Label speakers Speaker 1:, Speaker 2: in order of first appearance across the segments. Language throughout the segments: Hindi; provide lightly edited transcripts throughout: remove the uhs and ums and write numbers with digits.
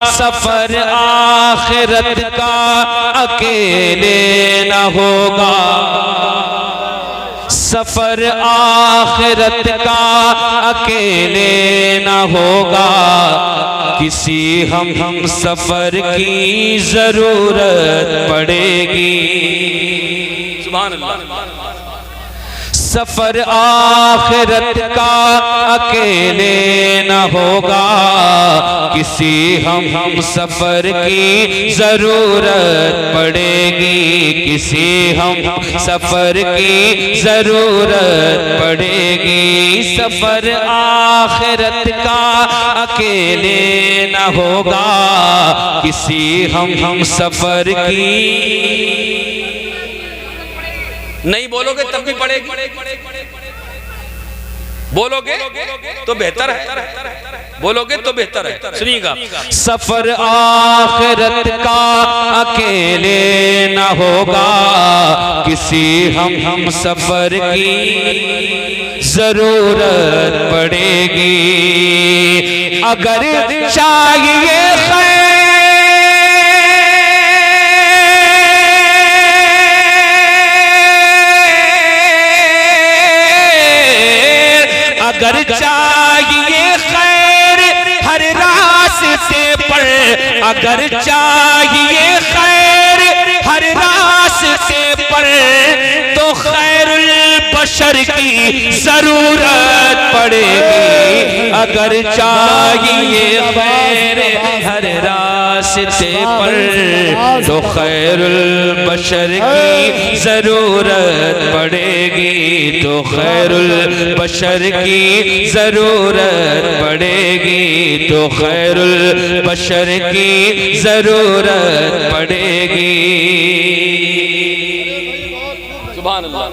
Speaker 1: सफर आखिरत का अकेले न होगा, सफर आखिरत का अकेले न होगा, किसी हम सफर की जरूरत पड़ेगी। सुभान अल्लाह। सफर आखिरत का अकेले न होगा, किसी हम सफर की जरूरत पड़ेगी, किसी हम सफर की जरूरत पड़ेगी। सफर आखिरत का अकेले न होगा, किसी हम सफर की नहीं बोलोगे तब भी पड़ेगी, बोलोगे तो बेहतर है, बोलोगे तो बेहतर है। सुनिएगा, सफर आखिरत का अकेले न होगा, किसी हम सफर की जरूरत पड़ेगी। अगर चाहिए खैर, अगर चाहिए खैर हर रास्ते पर, अगर चाहिए खैर हर रास्ते पर, तो खैरुल बशर की जरूरत पड़ेगी। अगर चाहिए खैर हर रास्ते पर, तो खैरुल बशर की जरूरत पड़ेगी, तो खैरुल बशर की जरूरत पड़ेगी, तो खैरुल बशर की जरूरत पड़ेगी। सुभान अल्लाह।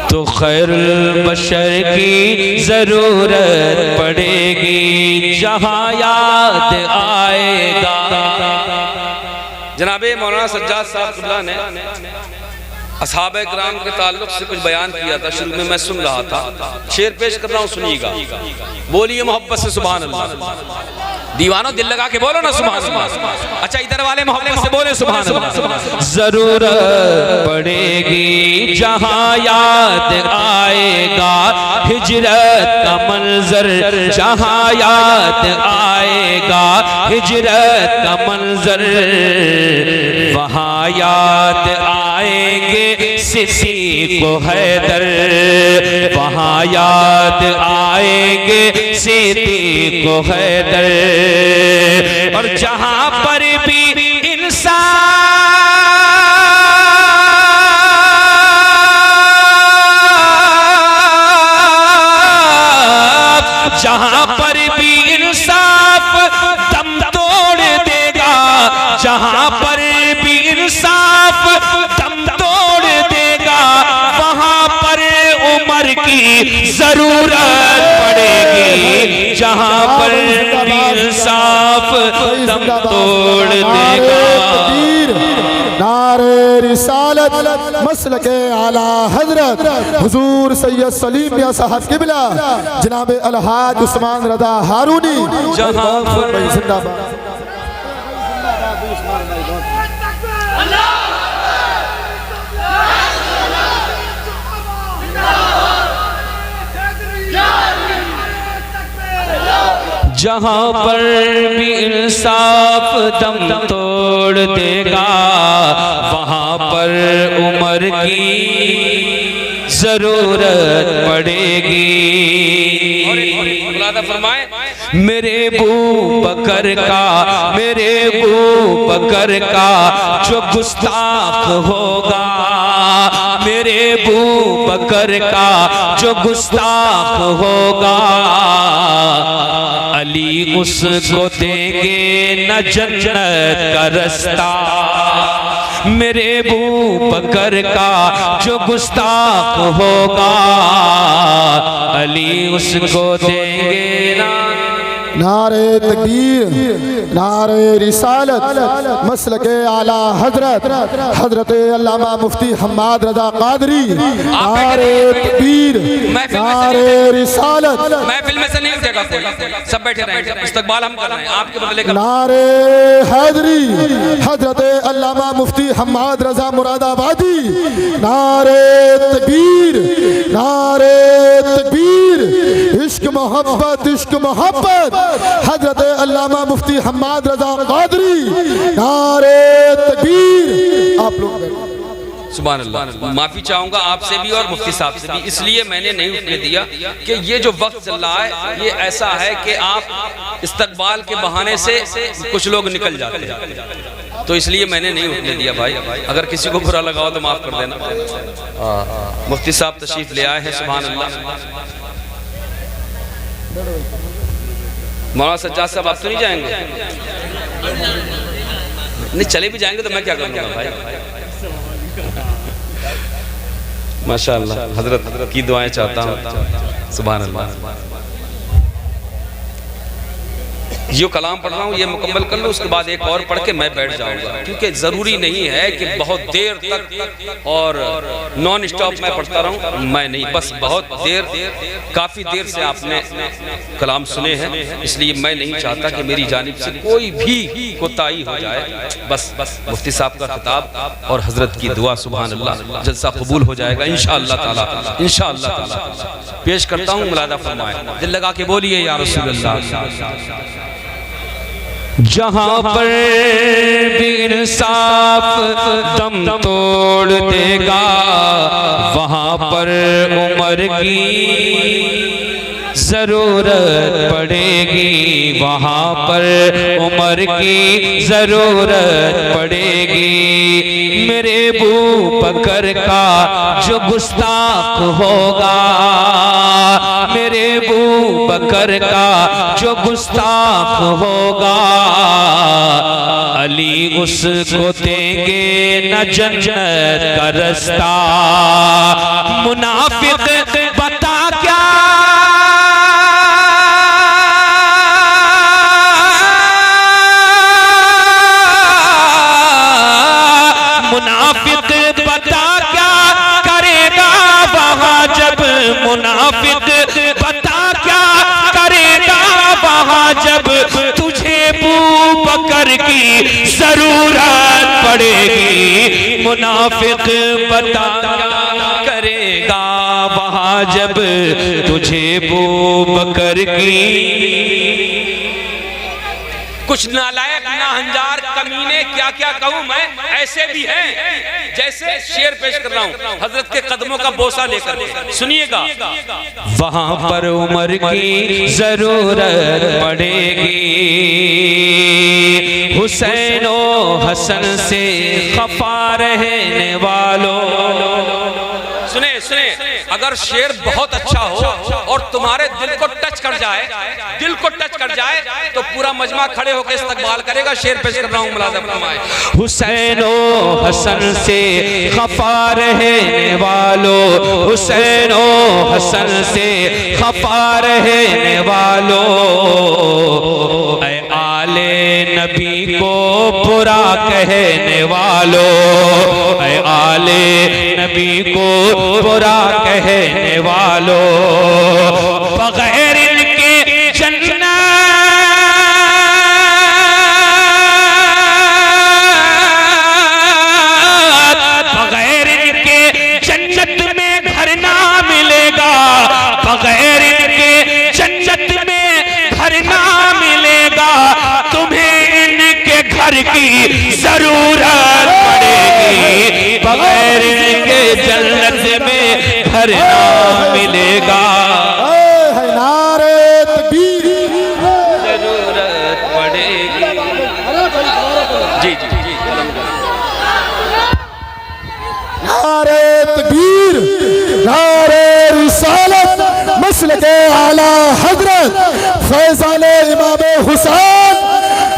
Speaker 1: तो खैरुल बशर की जरूरत पड़ेगी। जहां याद आएगा, जनाबे मौलाना सज्जाद साहब क़िबला ने असहाबे किराम के ताल्लुक से कुछ बयान किया था। शुरू में मैं सुन रहा था, शेर पेश कर रहा हूँ, सुनिएगा। बोलिए मोहब्बत से सुभान अल्लाह। दीवानों दिल लगा के बोलो ना सुभान अल्लाह। अच्छा इधर वाले मोहब्बत से बोले सुभान अल्लाह। जरूरत पड़ेगी जहाँ याद आएगा हिजरत का मंजर, जहाँ याद आएगा हिजरत का मंजर, वहाँ याद आएंगे सिद्दीक़ को हैदर, वहाँ याद आएंगे सिद्दीक़ को हैदर। और जहाँ पर भी इंसान, जहाँ पर भी इंसाफ दम तोड़ देगा, जहाँ पर भी इंसाफ दम तोड़ देगा, वहाँ पर उमर की जरूरत पड़ेगी। जहाँ पर भी इंसाफ दम तोड़ देगा।
Speaker 2: नारे रिसालत मसलके आला हजरत हुजूर सैयद सलीम मियां साहब क़िबला जनाब अलहाज उस्मान रज़ा हारूनी जिंदाबाद।
Speaker 1: जहाँ पर भी इंसाफ दम तोड़ देगा, वहाँ पर उमर की जरूरत पड़ेगी। फरमाए मेरे बू बकर का, मेरे बू बकर का जो गुस्ताख होगा, मेरे बू बकर का जो गुस्ताख होगा, अली उसको देंगे न जन्नत का रास्ता। मेरे बू बकर का जो गुस्ताख होगा, अली उसको देंगे ना
Speaker 2: नारे तकबीर, नारे रिसालत, मसलके आला हजरत हजरत अल्लामा मुफ्ती हम्माद रजा कादरी। नारे तकबीर, नारे रिसालत।
Speaker 1: महफिल में से नहीं उठेगा कोई, सब बैठे रहेंगे, इस्तकबाल हम कर रहे हैं आपके बदले का।
Speaker 2: नारे हैदरी हजरत अल्लामा मुफ्ती हम्माद रजा मुरादाबादी। नारे तकबीर, नारे तकबीर, इश्क मोहब्बत, इश्क मोहब्बत, हजरत अल्लामा मुफ्ती हम्माद रजा कादरी। नारे तकबीर। आप लोग
Speaker 1: सुभान अल्लाह। माफी चाहूंगा आपसे भी और मुफ्ती साहब से भी, इसलिए मैंने नहीं उठने दिया कि ये जो वक्त चल रहा है ये ऐसा है कि आप इस्तकबाल के बहाने से कुछ लोग निकल जाते हैं, तो इसलिए मैंने नहीं उठने दिया भाई। अगर किसी को बुरा लगा हो तो माफ कर देना। मुफ्ती साहब तशरीफ ले आए हैं, सुभान अल्लाह। मौलाना सज्जाद साहब आप तो नहीं जाएंगे? नहीं, चले भी जाएंगे तो मैं क्या करूँगा भाई। माशाअल्लाह, हजरत की दुआएं चाहता हूँ, सुभान अल्लाह। जो कलाम पढ़ रहा हूँ ये मुकम्मल कर लो, उसके बाद एक और पढ़ के मैं बैठ जाऊंगा, क्योंकि ज़रूरी नहीं है कि बहुत देर तक और नॉन स्टॉप मैं पढ़ता रहूँ। मैं नहीं, बस बहुत देर, काफ़ी देर से आपने कलाम सुने हैं, इसलिए मैं नहीं चाहता कि मेरी जानिब से कोई भी कोताही हो जाए। बस मुफ्ती साहब का खिताब और हजरत की दुआ, सुभान अल्लाह, जलसा कबूल हो जाएगा इंशाअल्लाह ताला, इंशाअल्लाह ताला। पेश करता हूँ, मुलादा फरमाएं, दिल लगा के बोलिए या रसूल अल्लाह। जहाँ पर भी इंसाफ दम तोड़ देगा, वहाँ पर उमर की जरूरत पड़ेगी, वहाँ पर उमर की जरूरत पड़ेगी। मेरे अबू बकर का जो गुस्ताख होगा, मेरे अबू बकर का जो गुस्ताख होगा, अली उसको देंगे न जन्नत का रास्ता। मुनाफिक बता क्या मुनाफिक बता क्या करेगा वहाँ जब तुझे अबू बकर की जरूरत पड़ेगी। मुनाफिक बता क्या करेगा वहाँ जब तुझे अबू बकर की। कुछ नालायक नाहंजार कमीने क्या क्या कहूँ मैं, ऐसे भी हैं जैसे शेर पेश कर रहा हूँ हजरत के कदमों का बोसा लेकर, सुनिएगा। वहाँ पर उमर की जरूरत पड़ेगी, हुसैन ओ हसन से खफा रहने वालों। सुने सुने, अगर शेर बहुत अच्छा हो और तुम्हारे दिल को टच कर जाए, दिल को टच कर जाए, तो पूरा मजमा खड़े होकर इस्तकबाल करेगा। शेर पेश कर रहा हूँ, मुलाज़ा फरमाए। हुसैन ओ हसन से खफा रहने वालों, हुसैन ओ हसन से खफा रहने वालों, ऐ आले नबी को बुरा कहने वालों, ऐ आले नबी को बुरा कहने वालों, बगैर इनके जन्नत, बगैर इनके जन्नत में घर ना मिलेगा, बगैर इनके जन्नत में घर ना मिलेगा। तुम्हें इनके घर की जरूरत पड़ेगी, बगैर इनके जन्नत में घर ना मिलेगा।
Speaker 2: नारे तकबीर,
Speaker 1: जरूरत पड़ेगी। जी जी जी,
Speaker 2: नारे तकबीर, नारे रिसालत, मसलके आला हजरत फैज़ाले इमाम हुसैन,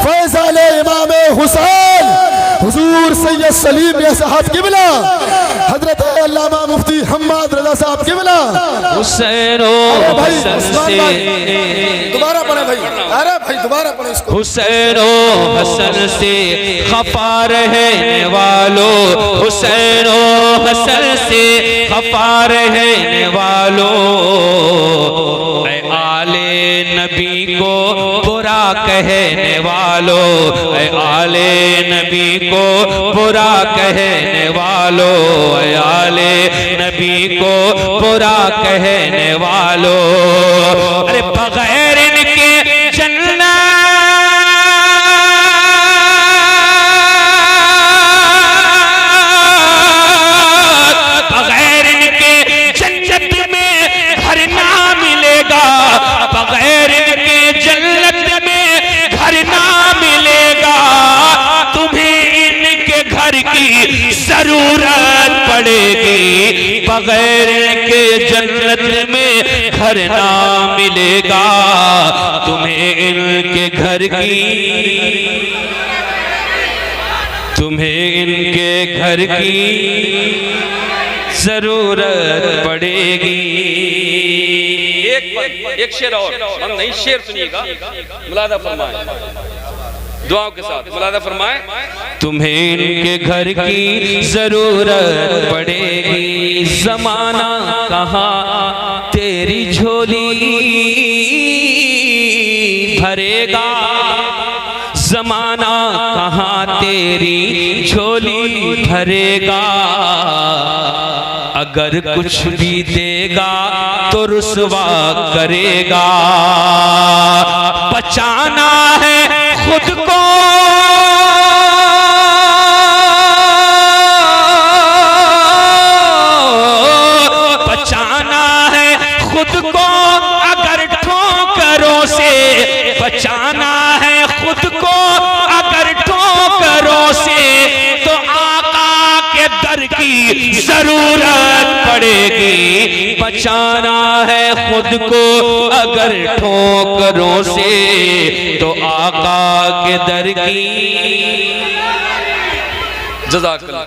Speaker 2: फैज़ाले इमाम हुसैन हुजूर सैयद सलीम या साहब किबला हजरत अल्लामा मुफ्ती हम्माद रजा साहब किबला।
Speaker 3: हुसैन
Speaker 2: भाई
Speaker 3: हसन
Speaker 2: उस्मान
Speaker 3: से
Speaker 2: भाई दोबारा पढ़े भाई, अरे भाई दोबारा पढ़े इसको।
Speaker 3: हुसैन हसन से खफा रहने वालों, हुसैन हसन से खफा रहने वालों, ऐ आले नबी को बुरा कहने वालों, ऐ आले नबी को बुरा कहने वालों, ऐ आले नबी को बुरा कहने वालों, अरे बगैर इनके जन्नत बगैर इनके जन्नत में घर ना मिलेगा, बगैर इनके जन्नत में घर ना मिलेगा, तुम्हें इनके घर की जरूरत पड़ेगी, बगैर इनके जन्नत में घर ना मिलेगा, तुम्हें इनके घर की जरूरत पड़ेगी।
Speaker 1: एक शेर और, हम नहीं शेर सुनिएगा, मुलादा फरमाए दुआओं के साथ, मुलादा फरमाए।
Speaker 3: तुम्हें इनके घर की जरूरत पड़ेगी, जमाना कहाँ तेरी झोली भरेगा, जमाना कहाँ तेरी झोली भरेगा, अगर कुछ भी देगा तो रुसवा करेगा, बचाना है खुद को बचाना है खुद को, अगर ठोकरों से बचाना है खुद को, अगर ठोकरों से तो आका के दर की जरूरत पड़ेगी, बचाना है खुद को अगर ठोकरों से तो आका के दर की।
Speaker 1: जज़ाकल्लाह।